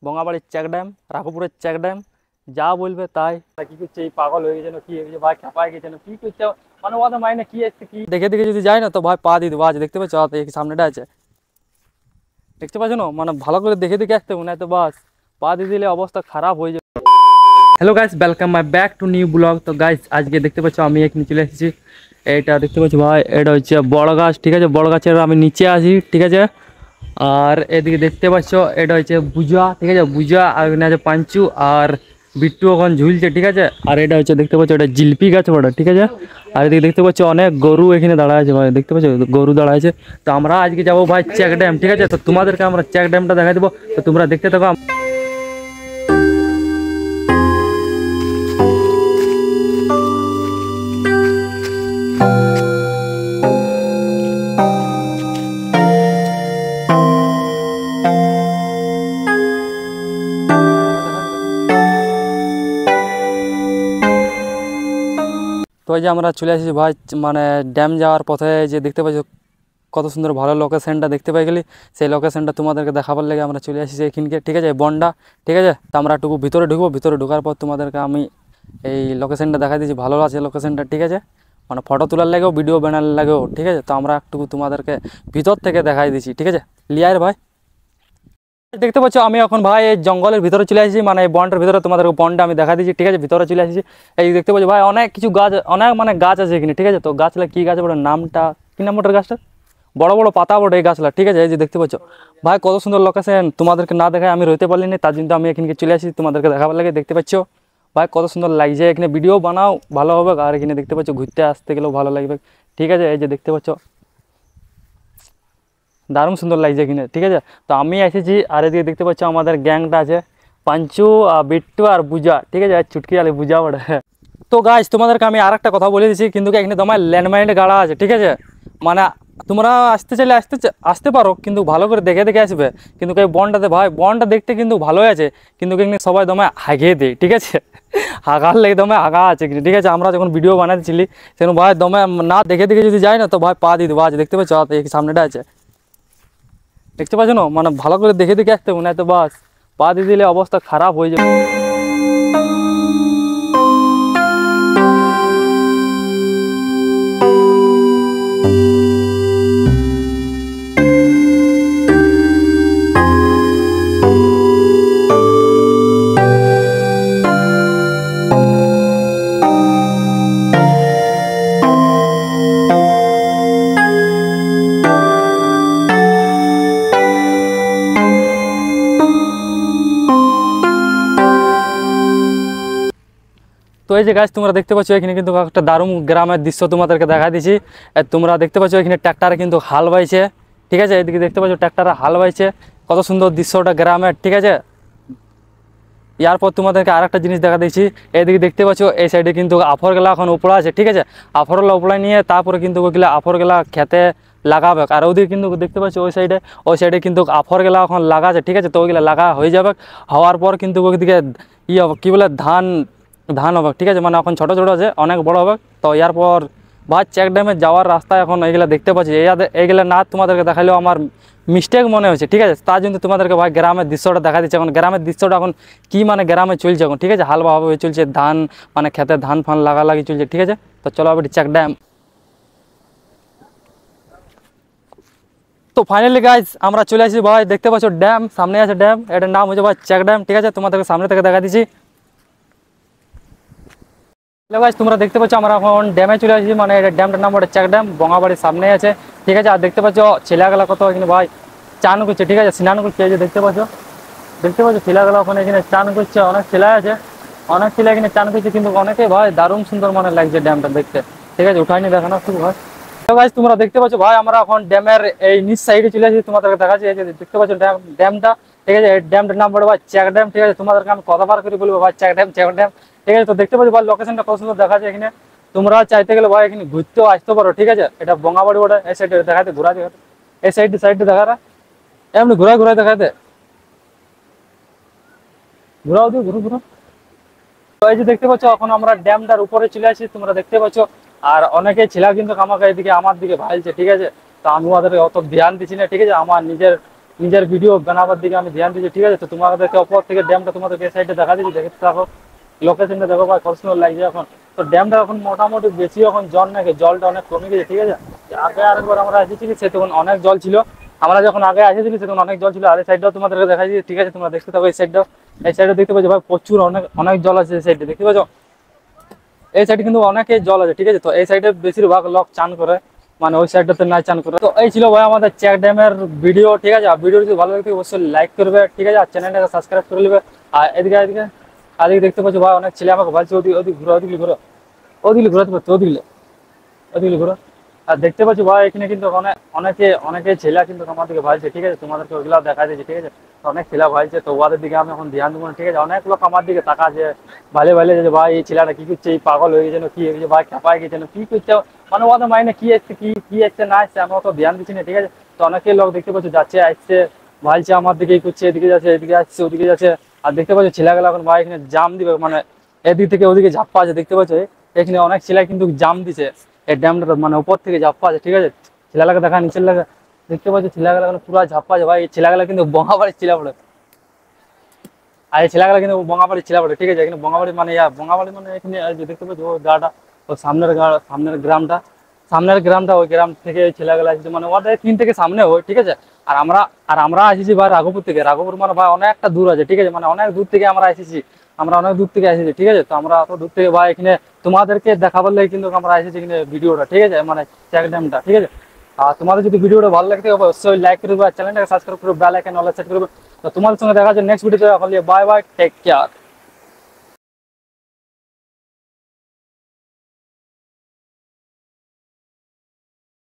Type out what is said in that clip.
বঙ্গাবাড়ির check dam, রাঘবপুরের check dam, যা বলবে তাই। কি করছে এই পাগল হয়ে গেছে, কি হয়েছে ভাই, খেপায় গেছে কি করছে, মানে ওদের মাইনে কি আসছে কি দেখে দেখে যদি যায় না তো ভাই পা দিয়ে দেবো। আজ দেখতে পাচ্ছ সামনেটা আছে, দেখতে পাচ্ছ না, মানে ভালো করে দেখে দেখে আসতে হবে, না তো বাস পা দিয়ে দিলে অবস্থা খারাপ হয়ে যাবে। Hello guys, welcome my back to new blog. তো গাইস আজকে দেখতে পাচ্ছ আমি এখানে চলে এসেছি, এটা দেখতে পাচ্ছ ভাই, এটা হচ্ছে বড় গাছ, ঠিক আছে, বড় গাছের আমি নিচে আছি, ঠিক আছে। আর এদিকে দেখতে পাচ্ছ এটা হচ্ছে বুজা, ঠিক আছে, বুজা, আর এখানে আছে পাঞ্চু আর বিট্টু ওখানে ঝুলছে, ঠিক আছে। আর এটা হচ্ছে দেখতে পাচ্ছ এটা জিলপি গাছ বড়, ঠিক আছে। আর এদিকে দেখতে পাচ্ছ অনেক গরু এখানে দাঁড়া আছে ভাই, দেখতে পাচ্ছ গরু দাঁড়া আছে। তো আমরা আজকে যাবো ভাই চেক ড্যাম, ঠিক আছে। তো তোমাদেরকে আমরা চেক ড্যামটা দেখাই দেবো, তো তোমরা দেখতে থাকো। তো এই যে আমরা চলে এসেছি ভাই, মানে ড্যাম যাওয়ার পথে যে দেখতে পাচ্ছ কত সুন্দর ভালো লোকেশনটা দেখতে পাই গেলি, সেই লোকেশনটা তোমাদেরকে দেখাবার লেগে আমরা চলে এসেছি এখানকে, ঠিক আছে, বন্ডা, ঠিক আছে। তো আমরা একটু ভিতরে ঢুকবো, ভিতরে ঢোকার পর তোমাদেরকে আমি এই লোকেশনটা দেখা দিয়েছি, ভালো আছে লোকেশনটা, ঠিক আছে, মানে ফটো তোলার লাগেও ভিডিও বানার লাগেও, ঠিক আছে। তো আমরা একটু তোমাদেরকে ভিতর থেকে দেখাই দিচ্ছি, ঠিক আছে, লিয়ার ভাই। দেখতে পাচ্ছ আমি এখন ভাই এই জঙ্গলের ভিতরে চলে আসছি, মানে এই বনটার ভিতরে তোমাদের বনটা আমি দেখা দিচ্ছি, ঠিক আছে, ভিতরে চলে আসছি। এই দেখতে পাচ্ছ ভাই অনেক কিছু গাছ, অনেক মানে গাছ আছে এখানে, ঠিক আছে। তো গাছলা কি গাছ বলে, নামটা কি নাম ওটার গাছটা, বড় বড় পাতা বড় এই গাছলা, ঠিক আছে। এই যে দেখতে পাচ্ছ ভাই কত সুন্দর লোকেশন, তোমাদেরকে না দেখায় আমি রইতে পারলি না, তার জন্য আমি এখানে চলে আসি তোমাদেরকে দেখাবার লাগে। দেখতে পাচ্ছ ভাই কত সুন্দর লাগছে, এখানে ভিডিও বানাও ভালো হবে, আর এখানে দেখতে পাচ্ছ ঘুরতে আসতে গেলেও ভালো লাগবে, ঠিক আছে। এই যে দেখতে পাচ্ছ দারুণ সুন্দর লাগছে এখানে, ঠিক আছে। তো আমি এসেছি, আর এদিকে দেখতে পাচ্ছ আমাদের গ্যাংটা আছে, পাঞ্চু আর বিট্টু আর বুজা, ঠিক আছে, আর চুটকি আলে বুজা বড়। তো গাইস তোমাদেরকে আমি আর একটা কথা বলে দিচ্ছি, কিন্তু এখানে তোমার ল্যান্ডমাইন গাড়া আছে, ঠিক আছে, মানে তোমরা আসতে চাইলে আসতে পারো, কিন্তু ভালো করে দেখে দেখে আসবে। কিন্তু এই বনটাতে ভাই, বনটা দেখতে কিন্তু ভালোই আছে, কিন্তু এখানে সবাই দমে হাগিয়ে দেয়, ঠিক আছে, হাগার লেগে দমে হাগা আছে কিন্তু, ঠিক আছে। আমরা যখন ভিডিও বানাচ্ছিলি সেখানে ভাই দমে না দেখে দেখে যদি যায় না তো ভাই পা দিয়ে দেবো। আজ দেখতে পাচ্ছ এই সামনেটা আছে, দেখতে পাচ্ছ না, মানে ভালো করে দেখে দেখে আসতে হবে, না তো বাস পা দিয়ে দিলে অবস্থা খারাপ হয়ে যাবে। তো এই যে গাছ তোমরা দেখতে পাচ্ছ এখানে কিন্তু একটা দারুণ গ্রামের দৃশ্য তোমাদেরকে দেখা দিচ্ছি। তোমরা দেখতে পাচ্ছ এখানে ট্র্যাক্টরে কিন্তু হাল বাইছে, ঠিক আছে, এদিকে দেখতে পাচ্ছ ট্র্যাক্টরে হাল বাইছে, কত সুন্দর দৃশ্যটা গ্রামের, ঠিক আছে। এরপর তোমাদেরকে আর একটা জিনিস দেখা দিচ্ছি, এইদিকে দেখতে পাচ্ছ এই সাইডে কিন্তু আফর গেলা এখন উপড়া আছে, ঠিক আছে, আফরগুলা উপড়া নিয়ে তারপরে কিন্তু ওইগুলা আফর গেলা খেতে লাগাবে। আর ওদিকে কিন্তু দেখতে পাচ্ছ ওই সাইডে কিন্তু আফর গেলা এখন লাগা আছে, ঠিক আছে। তো ওইগুলা লাগা হয়ে যাবে, হওয়ার পর কিন্তু ওইদিকে হবে কী বলে ধান ধান হবে, ঠিক আছে, মানে এখন ছোটো ছোটো আছে, অনেক বড় হবে। তো এরপর ভাই চেক ড্যামে যাওয়ার রাস্তা এখন এইগুলা দেখতে পাচ্ছি, এইগুলা না তোমাদেরকে দেখালেও আমার মিস্টেক মনে হয়েছে, ঠিক আছে। তার জন্য তোমাদেরকে ভাই গ্রামের দৃশ্যটা দেখা দিচ্ছে। এখন গ্রামের দৃশ্যটা এখন কি মানে গ্রামে চলছে এখন, ঠিক আছে, হালভাবে চলছে, ধান মানে খেতে ধান ফান লাগালাগি চলছে, ঠিক আছে। তো চলো আবার চেক ড্যাম। তো ফাইনালি গাইজ আমরা চলে আসি ভাই, দেখতে পাচ্ছ ড্যাম, সামনে আছে ড্যাম, এটার নাম হচ্ছে ভাই চেক ড্যাম, ঠিক আছে, তোমাদেরকে সামনে থেকে দেখা দিচ্ছি। হ্যালো গাইজ তোমরা দেখতে পাচ্ছ আমরা এখন ড্যামে চলে আসছি, মানে এটা ড্যামটার নাম ওটা চেক ড্যাম, বঙ্গাবাড়ির সামনে আছে, ঠিক আছে। আর দেখতে পাচ্ছ ছেলেগুলা কত এখানে ভাই চান করছে, ঠিক আছে, স্নান করছে, এই যে দেখতে পাচ্ছ ছেলেগুলা ওখানে এখানে চান করছে, অনেক ছেলে আছে, অনেক ছেলে এখানে চান করছে, কিন্তু অনেকে ভাই দারুণ সুন্দর মানে লাগছে ড্যামটা দেখতে, ঠিক আছে, উঠাইনি দেখানো খুব ভাই। হ্যালো গাইজ তোমরা দেখতে পাচ্ছ ভাই আমরা এখন ড্যামের এই নিচ সাইডে চলে আসছি, তোমাদেরকে দেখাচ্ছি, এই যে দেখতে পাচ্ছ ড্যামটা, ঠিক আছে, এই ড্যামটার নাম বলে ভাই চেক ড্যাম, ঠিক আছে। তোমাদেরকে আমি কতবার করে বলবো ভাই চেক ড্যাম, ঠিক আছে। তো দেখতে পাচ্ছ ভাই লোকেশনটা কত সুন্দর দেখা যায় এখানে, তোমরা চাইতে গেলে ভাই এখানে ঘুরতেও আসতে পারো, ঠিক আছে। এটা বঙ্গাবাড়ি ওটা এই সাইডে দেখাতে ঘোরা দেখাতে, এই সাইডে দেখা এমনি ঘুরাই দেখাতে, ঘুরাও দিও ঘুরো। তো এই যে দেখতে পাচ্ছ এখন আমরা ড্যামটার উপরে চলে আসি, তোমরা দেখতে পাচ্ছ, আর অনেকে ছেলে কিন্তু আমাকে এদিকে আমার দিকে ভাইলছে, ঠিক আছে। তো আমি ওদেরকে অত ধ্যান দিচ্ছি না, ঠিক আছে, আমার নিজের নিজের ভিডিও বানাবার দিকে আমি ধ্যান দিচ্ছি, ঠিক আছে। তো তোমাদেরকে অপর থেকে ড্যামটা তোমাদেরকে এই সাইডে দেখা দিচ্ছি, দেখতে থাকো। লোকেশনটা দেখো ভাই, কত সুন্দর লাগছে এখন। তো ড্যামটা এখন মোটামুটি বেশি এখন জল নাকি, জলটা অনেক কমে গেছে, ঠিক আছে। আগে আরেকবার আমরা এসেছি সে তখন অনেক জল ছিল, আমরা যখন আগে এসেছিলি তখন অনেক জল ছিল। আর এই সাইডটাও তোমাদেরকে দেখা দিচ্ছি, ঠিক আছে। তোমরা দেখতে থাকো এই সাইডটাও, এই সাইডে দেখতে পাচ্ছ ভাই প্রচুর অনেক অনেক জল আছে এই সাইডে, দেখতে পাচ্ছ। এই সাইডে কিন্তু অনেকেই জল আছে, ঠিক আছে। তো এই সাইডে বেশিরভাগ লোক চান করে, মানে ওই সাইডটাতে নাই চান করে। তো এই ছিল ভাই আমাদের চেক ড্যামের ভিডিও, ঠিক আছে। আর ভিডিও যদি ভালো লাগে অবশ্যই লাইক করবে, ঠিক আছে। আর চ্যানেলটাকে সাবস্ক্রাইব করে নেবে। আর এদিকে এদিকে আদিকে দেখতে পাচ্ছ ভাই অনেক ছেলে আমাকে বলছে ওদিকে ওদিকে ঘুরো, ওদিকে ঘুরো, ওদিকে ঘুরাতে পারছো, ওদিকে ওদিকে ঘুরো। আর দেখতে পাচ্ছ ভাই এখানে কিন্তু অনেকে ছেলে কিন্তু আমার দিকে ভাইছে, ঠিক আছে। তোমাদেরকে ওইগুলো দেখা দিয়েছে, ঠিক আছে। তো অনেক ছেলে ভাইছে, তো ওদের দিকে আমি এখন ধ্যান দেবো না, ঠিক আছে। অনেক লোক আমার দিকে তাকা যে ভালো ভালো, যে ভাই এই ছেলেটা কি করছে, এই পাগল হয়ে গেছে, কি হয়েছে ভাই, চাপাই গেছে কি করছে, মানে ওদের মাইনে কি আসছে কি আসছে না আসছে আমি অত ধ্যান দিচ্ছি না, ঠিক আছে। তো অনেকে লোক দেখতে পাচ্ছ যাচ্ছে আসছে, ভাইছে আমার দিকে করছে, এদিকে যাচ্ছে, এদিকে আসছে, ওদিকে যাচ্ছে। আর দেখতে পাচ্ছ ছেলেগুলো এখন ভাই এখানে জাম দিবে, মানে এদিক থেকে ওদিকে ঝাপ্পা আছে, দেখতে পাচ্ছ। এখানে অনেক ছেলে কিন্তু জাম দিছে এই ড্যামটা, মানে উপর থেকে ঝাপ্পা আছে, ঠিক আছে। ছেলেগুলোকে দেখা, নিচের লাগে দেখতে পাচ্ছ, ছেলেগুলো পুরো ঝাপ্পা আছে ভাই। এই ছেলেগুলো কিন্তু বঙ্গাবাড়ির ছেলে পড়ে, আর এই ছেলেগুলো কিন্তু বঙ্গাবাড়ির ছেলে পড়ে, ঠিক আছে। এখানে বঙ্গাবাড়ি মানে বঙ্গাবাড়ি মানে এখানে দেখতে পাচ্ছ ও গাটা, ও সামনের গ্রামটা, সামনের গ্রামটা, ওই গ্রাম থেকে ওই ছেলেগুলো আসছে, মানে ওদের 3 থেকে সামনে হয়, ঠিক আছে। আর আমরা আসিছি ভাই রাঘবপুর থেকে। রাঘবপুর মানে ভাই অনেকটা দূর আছে, ঠিক আছে। মানে অনেক দূর থেকে আমরা এসেছি, আমরা অনেক দূর থেকে এসেছি, ঠিক আছে। তো আমরা অত দূর থেকে ভাই এখানে তোমাদেরকে দেখাবার লাগে কিন্তু আমরা এসেছি এখানে ভিডিওটা, ঠিক আছে, মানে চেক ড্যামটা, ঠিক আছে। আর তোমাদের যদি ভিডিওটা ভালো লাগে অবশ্যই লাইক করবে, আর চ্যানেলটাকে সাবস্ক্রাইব করবে, বেল আইকন অল সেট করবে। তো তোমাদের সঙ্গে দেখা যাচ্ছে নেক্সট ভিডিওতে। Bye bye, take care.